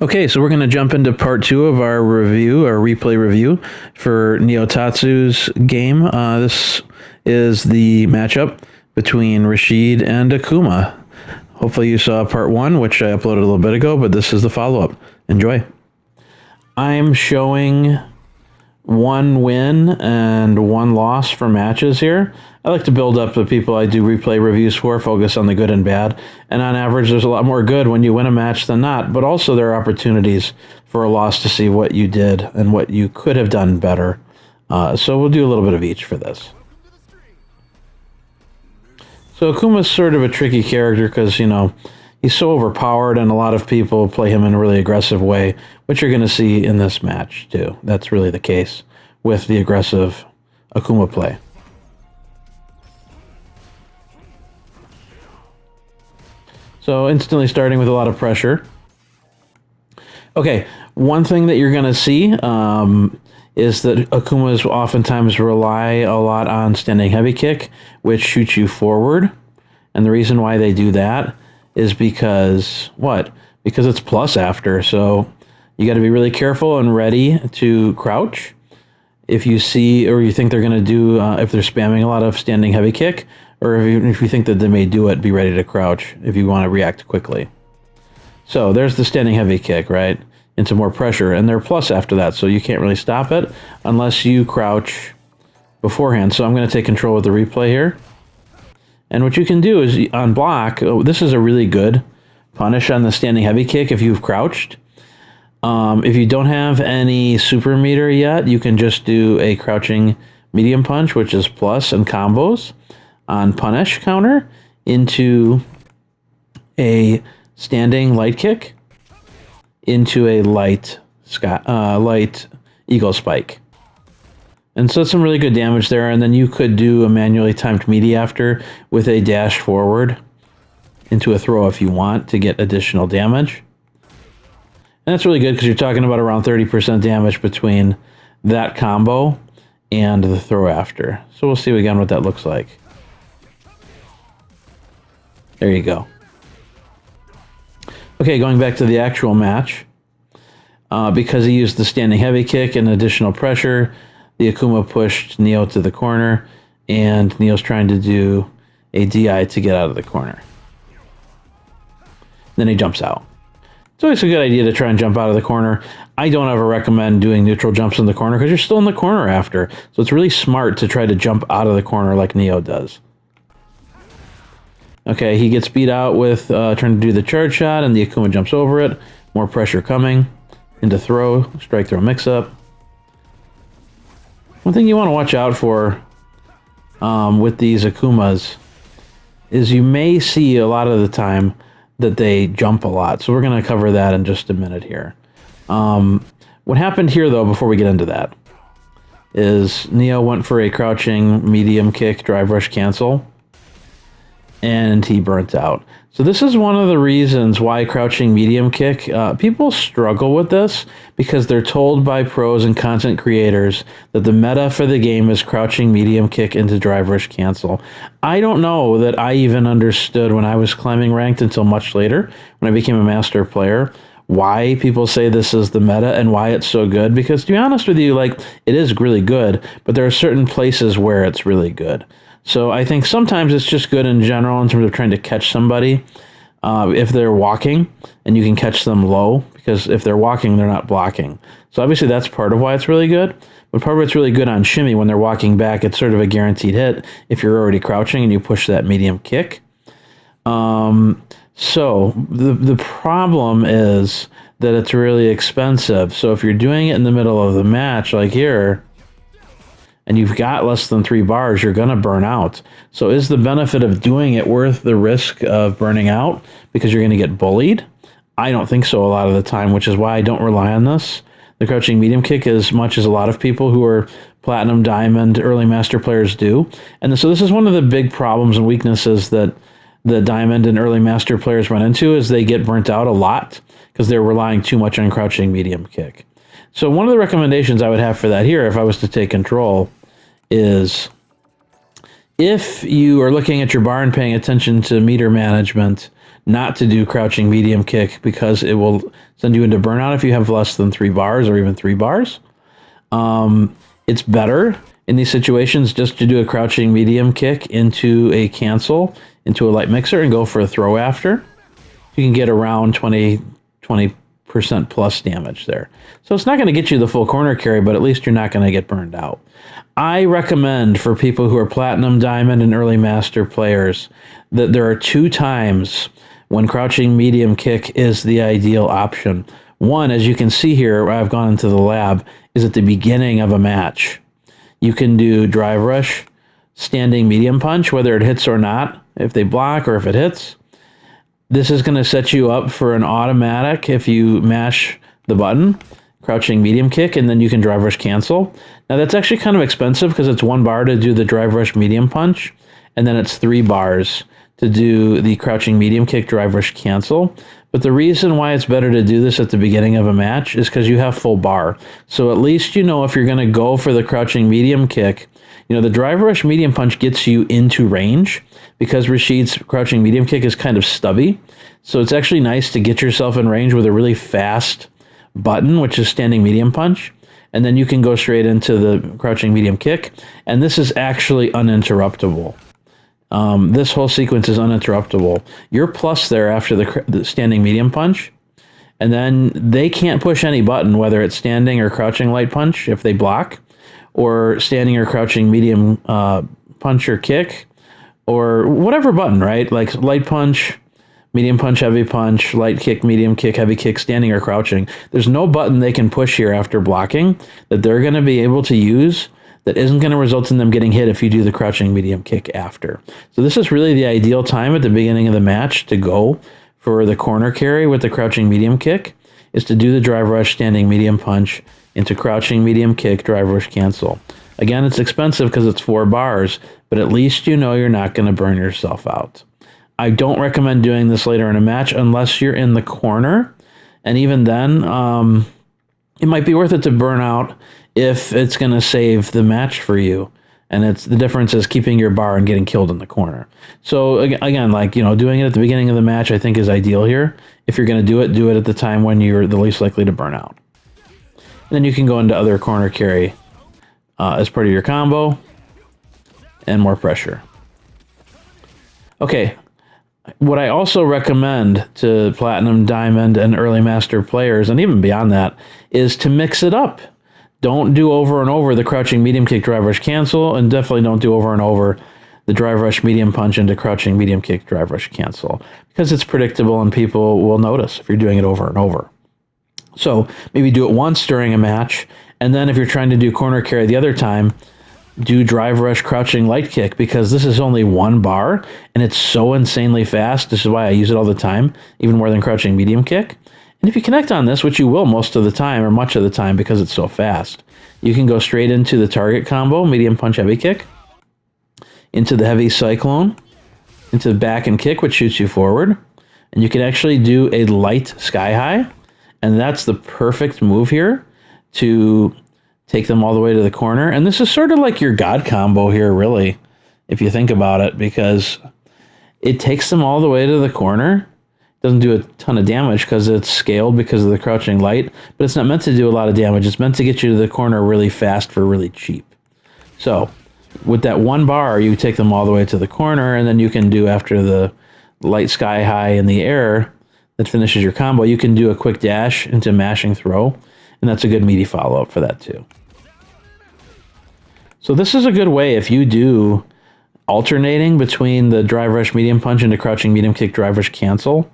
Okay, so we're going to jump into part 2 of our review, our replay review for Neo Tatsu's game. This is the matchup between Rashid and Akuma. Hopefully you saw part 1, which I uploaded a little bit ago, but this is the follow-up. Enjoy. I'm showing 1 win and 1 loss for matches here. I like to build up the people I do replay reviews for, focus on the good and bad. And on average, there's a lot more good when you win a match than not. But also there are opportunities for a loss to see what you did and what you could have done better. So we'll do a little bit of each for this. So Akuma's sort of a tricky character because, you know, he's so overpowered and a lot of people play him in a really aggressive way, which you're going to see in this match too. That's really the case with the aggressive Akuma play. So instantly starting with a lot of pressure. Okay, one thing that you're going to see is that Akumas oftentimes rely a lot on standing heavy kick, which shoots you forward. And the reason why they do that is because, what? Because it's plus after, so you got to be really careful and ready to crouch. If you see or you think they're going to do, if they're spamming a lot of standing heavy kick, or if you think that they may do it, be ready to crouch if you want to react quickly. So there's the standing heavy kick, right? Into more pressure, and they're plus after that, so you can't really stop it unless you crouch beforehand. So I'm going to take control of the replay here. And what you can do is on block, this is a really good punish on the standing heavy kick if you've crouched. If you don't have any super meter yet, you can just do a crouching medium punch, which is plus and combos on punish counter into a standing light kick into a light eagle spike. And so that's some really good damage there, and then you could do a manually timed meaty after with a dash forward into a throw if you want to get additional damage. And that's really good because you're talking about around 30% damage between that combo and the throw after. So we'll see again what that looks like. There you go. Okay, going back to the actual match. Because he used the standing heavy kick and additional pressure, the Akuma pushed Neo to the corner, and Neo's trying to do a DI to get out of the corner. Then he jumps out. It's always a good idea to try and jump out of the corner. I don't ever recommend doing neutral jumps in the corner because you're still in the corner after. So it's really smart to try to jump out of the corner like Neo does. Okay, he gets beat out with trying to do the charge shot, and the Akuma jumps over it. More pressure coming into throw, strike throw mix-up. One thing you want to watch out for with these Akumas is you may see a lot of the time that they jump a lot. So we're going to cover that in just a minute here. What happened here, though, before we get into that, is Neo went for a crouching medium kick, drive rush cancel, and he burnt out. So this is one of the reasons why crouching medium kick, people struggle with this because they're told by pros and content creators that the meta for the game is crouching medium kick into drive rush cancel. I don't know that I even understood when I was climbing ranked until much later, when I became a master player, why people say this is the meta and why it's so good. Because to be honest with you, like, it is really good, but there are certain places where it's really good. So I think sometimes it's just good in general in terms of trying to catch somebody if they're walking, and you can catch them low, because if they're walking, they're not blocking. So obviously that's part of why it's really good, but part of it's really good on shimmy. When they're walking back, it's sort of a guaranteed hit if you're already crouching and you push that medium kick. So the problem is that it's really expensive. So if you're doing it in the middle of the match, like here, and you've got less than 3 bars, you're going to burn out. So is the benefit of doing it worth the risk of burning out because you're going to get bullied? I don't think so a lot of the time, which is why I don't rely on this. The crouching medium kick as much as a lot of people who are platinum, diamond, early master players do. And so this is one of the big problems and weaknesses that the diamond and early master players run into, is they get burnt out a lot because they're relying too much on crouching medium kick. So one of the recommendations I would have for that here, if I was to take control, is if you are looking at your bar and paying attention to meter management, not to do crouching medium kick because it will send you into burnout if you have less than 3 bars or even 3 bars. It's better in these situations just to do a crouching medium kick into a cancel, into a light mixer, and go for a throw after. You can get around 20% plus damage there. So it's not going to get you the full corner carry, but at least you're not going to get burned out. I recommend for people who are Platinum, Diamond, and Early Master players that there are 2 times when crouching medium kick is the ideal option. One, as you can see here, where I've gone into the lab, is at the beginning of a match. You can do drive rush, standing medium punch, whether it hits or not, if they block or if it hits. This is going to set you up for an automatic if you mash the button, crouching medium kick, and then you can drive rush cancel. Now that's actually kind of expensive because it's 1 bar to do the drive rush medium punch, and then it's 3 bars to do the crouching medium kick drive rush cancel. But the reason why it's better to do this at the beginning of a match is because you have full bar. So at least you know if you're going to go for the crouching medium kick, you know, the drive rush medium punch gets you into range because Rashid's crouching medium kick is kind of stubby. So it's actually nice to get yourself in range with a really fast button, which is standing medium punch. And then you can go straight into the crouching medium kick. And this is actually uninterruptible. This whole sequence is uninterruptible. You're plus there after the standing medium punch. And then they can't push any button, whether it's standing or crouching light punch if they block, or standing or crouching medium punch or kick, or whatever button, right? Like light punch, medium punch, heavy punch, light kick, medium kick, heavy kick, standing or crouching. There's no button they can push here after blocking that they're going to be able to use that isn't going to result in them getting hit if you do the crouching medium kick after. So this is really the ideal time at the beginning of the match to go for the corner carry with the crouching medium kick, is to do the drive rush standing medium punch into crouching medium kick drive rush cancel. Again, it's expensive because it's 4 bars, but at least you know you're not going to burn yourself out. I don't recommend doing this later in a match unless you're in the corner, and even then, it might be worth it to burn out if it's going to save the match for you. And it's the difference is keeping your bar and getting killed in the corner. So again, like, you know, doing it at the beginning of the match, I think is ideal here. If you're going to do it at the time when you're the least likely to burn out. And then you can go into other corner carry as part of your combo and more pressure. Okay. What I also recommend to Platinum, Diamond, and Early Master players, and even beyond that, is to mix it up. Don't do over and over the crouching medium kick drive rush cancel, and definitely don't do over and over the drive rush medium punch into crouching medium kick drive rush cancel, because it's predictable and people will notice if you're doing it over and over. So maybe do it once during a match, and then if you're trying to do corner carry the other time, do drive rush crouching light kick, because this is only 1 bar and it's so insanely fast. This is why I use it all the time, even more than crouching medium kick. And if you connect on this, which you will most of the time or much of the time because it's so fast, you can go straight into the target combo, medium punch, heavy kick, into the heavy cyclone, into the back and kick, which shoots you forward. And you can actually do a light sky high. And that's the perfect move here to take them all the way to the corner. And this is sort of like your God combo here, really, if you think about it, because it takes them all the way to the corner. Doesn't do a ton of damage because it's scaled because of the crouching light, but it's not meant to do a lot of damage. It's meant to get you to the corner really fast for really cheap. So with that 1 bar, you take them all the way to the corner, and then you can do, after the light sky high in the air that finishes your combo, you can do a quick dash into mashing throw, and that's a good meaty follow-up for that too. So this is a good way if you do alternating between the drive rush medium punch into crouching medium kick drive rush cancel,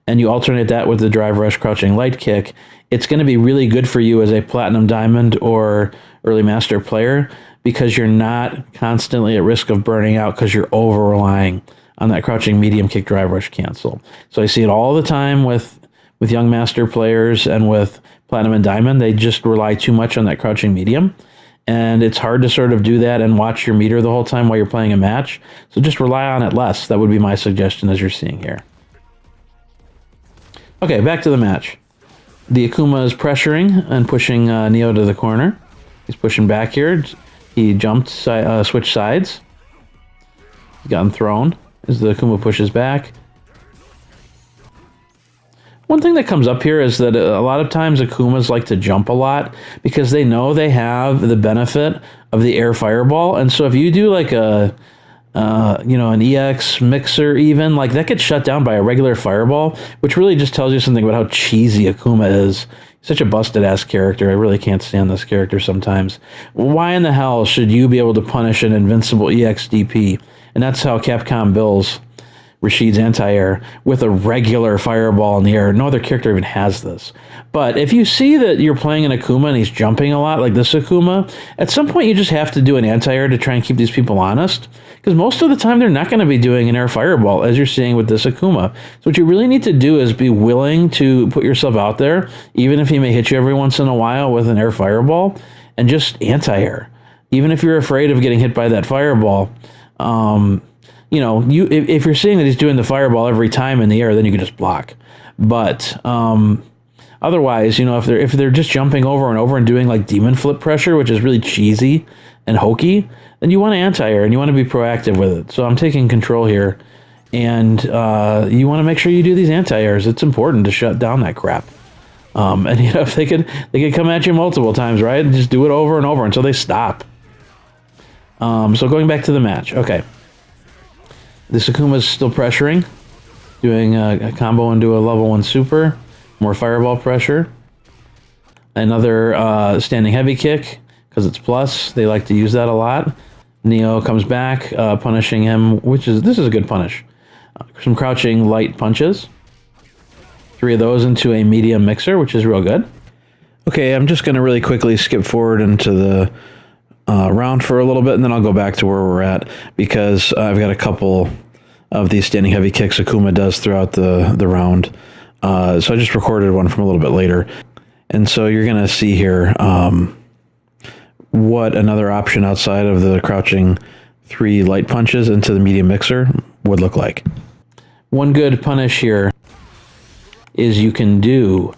and you alternate that with the drive rush crouching light kick. It's going to be really good for you as a Platinum, Diamond, or Early Master player, because you're not constantly at risk of burning out because you're over relying on that crouching medium kick drive rush cancel. So I see it all the time with young Master players and with Platinum and Diamond. They just rely too much on that crouching medium. And it's hard to sort of do that and watch your meter the whole time while you're playing a match. So just rely on it less. That would be my suggestion, as you're seeing here. Okay, back to the match. The Akuma is pressuring and pushing Neo to the corner. He's pushing back here. He jumped, switched sides. He's gotten thrown as the Akuma pushes back. One thing that comes up here is that a lot of times Akumas like to jump a lot because they know they have the benefit of the air fireball. And so if you do like an EX mixer even, like that gets shut down by a regular fireball, which really just tells you something about how cheesy Akuma is. He's such a busted-ass character. I really can't stand this character sometimes. Why in the hell should you be able to punish an invincible EX DP? And that's how Capcom bills Rashid's anti-air with a regular fireball in the air. No other character even has this. But if you see that you're playing an Akuma and he's jumping a lot, like this Akuma, at some point you just have to do an anti-air to try and keep these people honest. Because most of the time they're not going to be doing an air fireball, as you're seeing with this Akuma. So what you really need to do is be willing to put yourself out there, even if he may hit you every once in a while with an air fireball, and just anti-air. Even if you're afraid of getting hit by that fireball, if you're seeing that he's doing the fireball every time in the air, then you can just block. But otherwise, if they're just jumping over and over and doing like demon flip pressure, which is really cheesy and hokey, then you want to anti-air and you want to be proactive with it. So I'm taking control here, and you want to make sure you do these anti-airs. It's important to shut down that crap. And if they could come at you multiple times, right? Just do it over and over until they stop. So going back to the match, okay. This Akuma's still pressuring, doing a combo into a level 1 super, more fireball pressure. Another standing heavy kick, because it's plus. They like to use that a lot. Neo comes back, punishing him, this is a good punish. Some crouching light punches. 3 of those into a medium mixer, which is real good. Okay, I'm just going to really quickly skip forward into the round for a little bit, and then I'll go back to where we're at, because I've got a couple of these standing heavy kicks Akuma does throughout the round. So I just recorded one from a little bit later. And so you're going to see here what another option outside of the crouching 3 light punches into the medium mixer would look like. One good punish here is you can do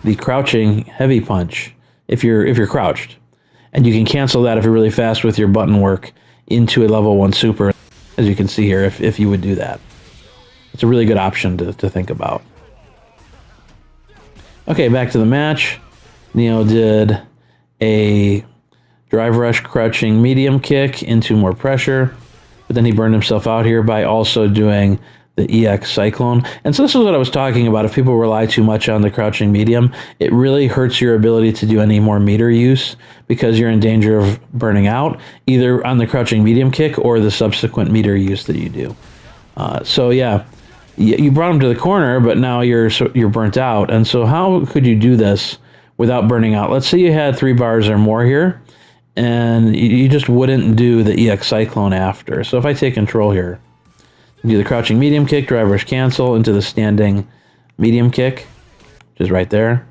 the crouching heavy punch if you're crouched. And you can cancel that if you're really fast with your button work into a level 1 super, as you can see here, if you would do that. It's a really good option to think about. Okay, back to the match. Neo did a drive rush crouching medium kick into more pressure, but then he burned himself out here by also doing the EX Cyclone. And so this is what I was talking about. If people rely too much on the crouching medium, it really hurts your ability to do any more meter use because you're in danger of burning out, either on the crouching medium kick or the subsequent meter use that you do. So yeah, you brought him to the corner, but now you're burnt out. And so how could you do this without burning out? Let's say you had 3 bars or more here, and you just wouldn't do the EX Cyclone after. So if I take control here, do the crouching medium kick, drive rush cancel into the standing medium kick, which is right there.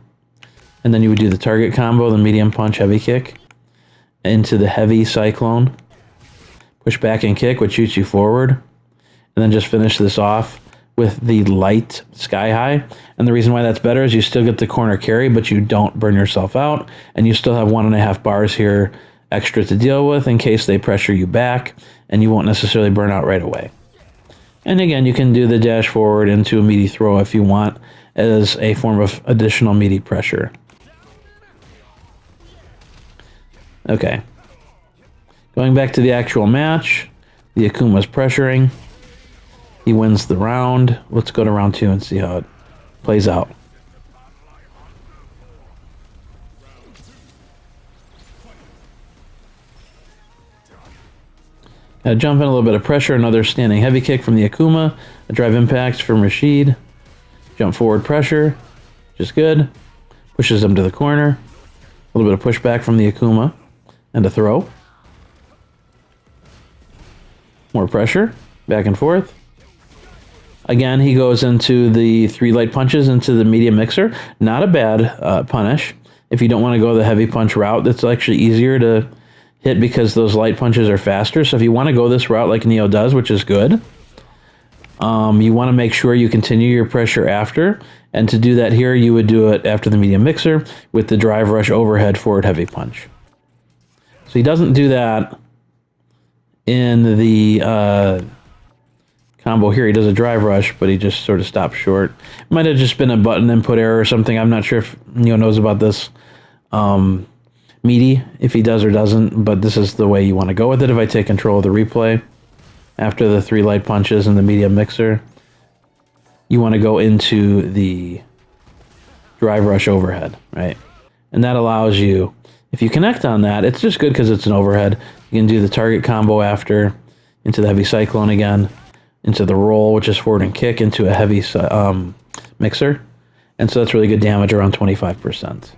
And then you would do the target combo, the medium punch heavy kick, into the heavy cyclone. Push back and kick, which shoots you forward. And then just finish this off with the light sky high. And the reason why that's better is you still get the corner carry, but you don't burn yourself out. And you still have 1.5 bars here extra to deal with in case they pressure you back, and you won't necessarily burn out right away. And again, you can do the dash forward into a meaty throw if you want, as a form of additional meaty pressure. Okay. Going back to the actual match, the Akuma's pressuring. He wins the round. Let's go to round 2 and see how it plays out. Jump in a little bit of pressure, another standing heavy kick from the Akuma, a drive impact from Rashid, jump forward pressure, which is good, pushes him to the corner, a little bit of pushback from the Akuma, and a throw. More pressure, back and forth. Again, he goes into the 3 light punches into the medium mixer. Not a bad punish. If you don't want to go the heavy punch route, that's actually easier to hit because those light punches are faster. So if you want to go this route like Neo does, which is good, you want to make sure you continue your pressure after. And to do that here, you would do it after the medium mixer with the drive rush overhead forward heavy punch. So he doesn't do that in the combo here. He does a drive rush, but he just sort of stops short. Might have just been a button input error or something. I'm not sure if Neo knows about this. Meaty, if he does or doesn't, but this is the way you want to go with it. If I take control of the replay after the 3 light punches and the medium mixer, you want to go into the drive rush overhead, right? And that allows you, if you connect on that, it's just good because it's an overhead. You can do the target combo after, into the heavy cyclone again, into the roll, which is forward and kick, into a heavy mixer. And so that's really good damage, around 25%.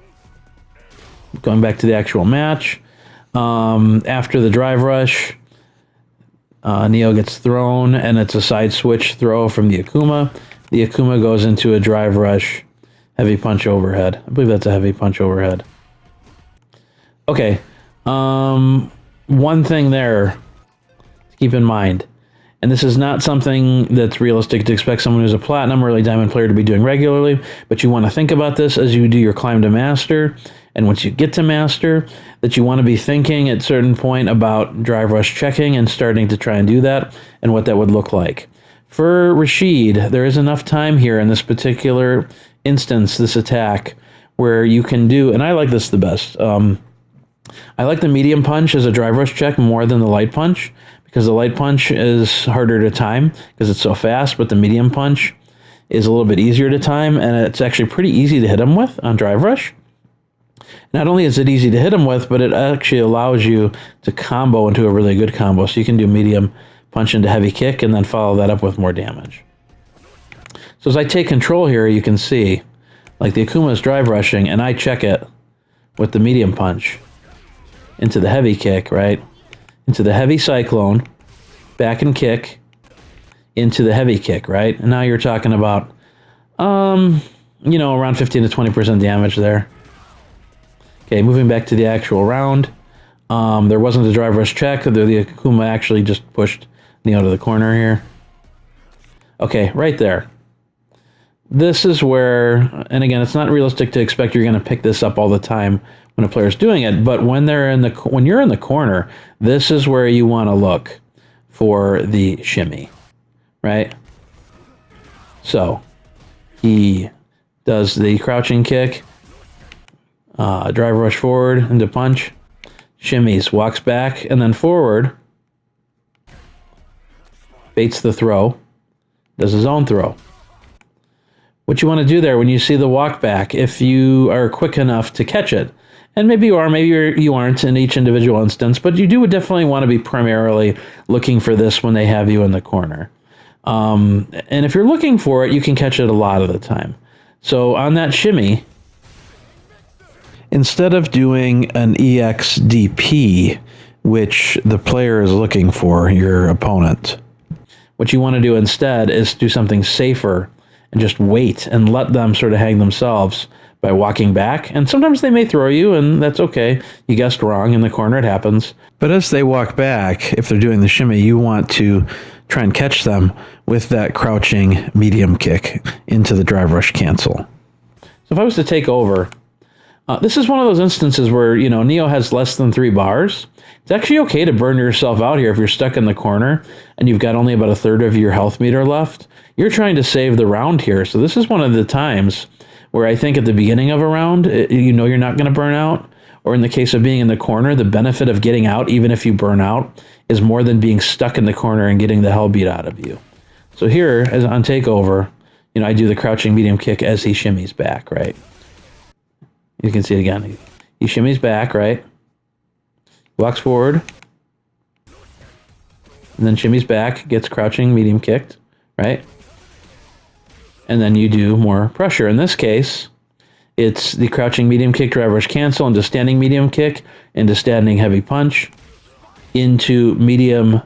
Going back to the actual match, after the drive rush, Neo gets thrown, and it's a side switch throw from the Akuma. The Akuma goes into a drive rush, heavy punch overhead. I believe that's a heavy punch overhead. Okay, one thing there to keep in mind, and this is not something that's realistic to expect someone who's a Platinum or early Diamond player to be doing regularly, but you want to think about this as you do your climb to Master, and once you get to Master, that you want to be thinking at a certain point about drive rush checking and starting to try and do that, and what that would look like. For Rashid, there is enough time here in this particular instance, this attack, where you can do, and I like this the best, I like the medium punch as a drive rush check more than the light punch, because the light punch is harder to time because it's so fast, but the medium punch is a little bit easier to time, and it's actually pretty easy to hit him with on drive rush. Not only is it easy to hit him with, but it actually allows you to combo into a really good combo. So you can do medium punch into heavy kick and then follow that up with more damage. So as I take control here, you can see, like the Akuma is drive rushing, and I check it with the medium punch into the heavy kick, right? Into the heavy cyclone, back and kick, into the heavy kick, right? And now you're talking about, you know, around 15 to 20% damage there. Okay, moving back to the actual round. There wasn't a drive rush check. The Akuma actually just pushed Neo to the corner here. Okay, right there. This is where, and again, it's not realistic to expect you're going to pick this up all the time when a player's doing it, but when you're in the corner, this is where you want to look for the shimmy, right? So he does the crouching kick, drive rush forward into punch, shimmies, walks back, and then forward, baits the throw, does his own throw. What you want to do there when you see the walk back, if you are quick enough to catch it, and maybe you are, maybe you aren't in each individual instance, but you do definitely want to be primarily looking for this when they have you in the corner. And if you're looking for it, you can catch it a lot of the time. So on that shimmy, instead of doing an EXDP, which the player is looking for, your opponent, what you want to do instead is do something safer and just wait and let them sort of hang themselves by walking back. And sometimes they may throw you, and that's okay. You guessed wrong in the corner, it happens. But as they walk back, if they're doing the shimmy, you want to try and catch them with that crouching medium kick into the drive rush cancel. So if I was to take over, this is one of those instances where, you know, Neo has less than 3 bars. It's actually okay to burn yourself out here if you're stuck in the corner and you've got only about a third of your health meter left. You're trying to save the round here. So this is one of the times where I think at the beginning of a round, you know you're not going to burn out. Or in the case of being in the corner, the benefit of getting out, even if you burn out, is more than being stuck in the corner and getting the hell beat out of you. So here, as on takeover, you know, I do the crouching medium kick as he shimmies back, right? You can see it again. He shimmies back, right? Walks forward. And then shimmies back, gets crouching medium kicked, right? And then you do more pressure. In this case, it's the crouching medium kick, drive rush cancel, into standing medium kick, into standing heavy punch, into medium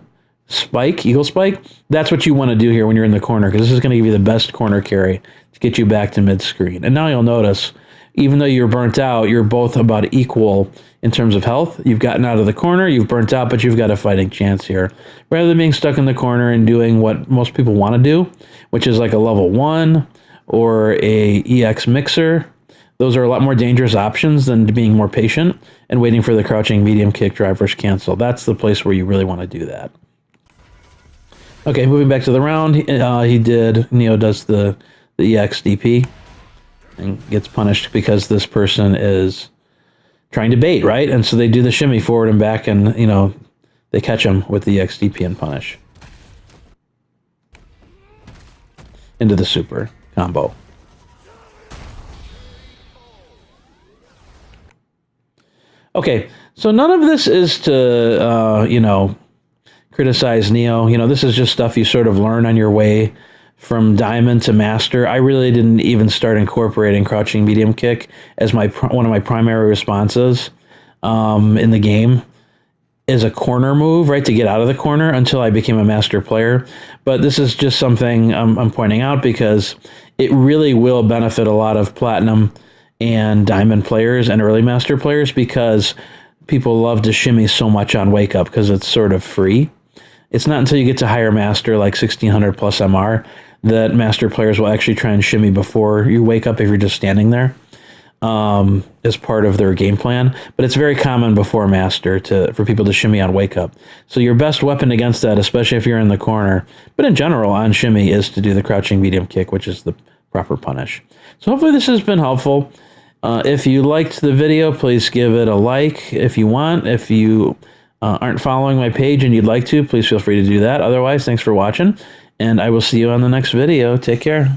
spike, eagle spike. That's what you want to do here when you're in the corner, because this is going to give you the best corner carry to get you back to mid-screen. And now you'll notice, even though you're burnt out, you're both about equal in terms of health. You've gotten out of the corner, you've burnt out, but you've got a fighting chance here. Rather than being stuck in the corner and doing what most people want to do, which is like a level 1 or a EX mixer, those are a lot more dangerous options than being more patient and waiting for the crouching medium kick, drive rush cancel. That's the place where you really want to do that. Okay, moving back to the round, Neo does the EXDP and gets punished because this person is trying to bait, right? And so they do the shimmy forward and back, and they catch him with the EXDP and punish into the super combo. Okay, so none of this is to criticize Neo. This is just stuff you sort of learn on your way from Diamond to Master. I really didn't even start incorporating crouching medium kick as one of my primary responses in the game as a corner move, right, to get out of the corner until I became a Master player. But this is just something I'm pointing out because it really will benefit a lot of Platinum and Diamond players and early Master players because people love to shimmy so much on Wake Up because it's sort of free. It's not until you get to higher Master, like 1600 plus MR, that Master players will actually try and shimmy before you Wake Up if you're just standing there as part of their game plan. But it's very common before Master for people to shimmy on Wake Up. So your best weapon against that, especially if you're in the corner, but in general on shimmy, is to do the crouching medium kick, which is the proper punish. So hopefully this has been helpful. If you liked the video, please give it a like if you want. If you aren't following my page and you'd like to, please feel free to do that. Otherwise, thanks for watching, and I will see you on the next video. Take care.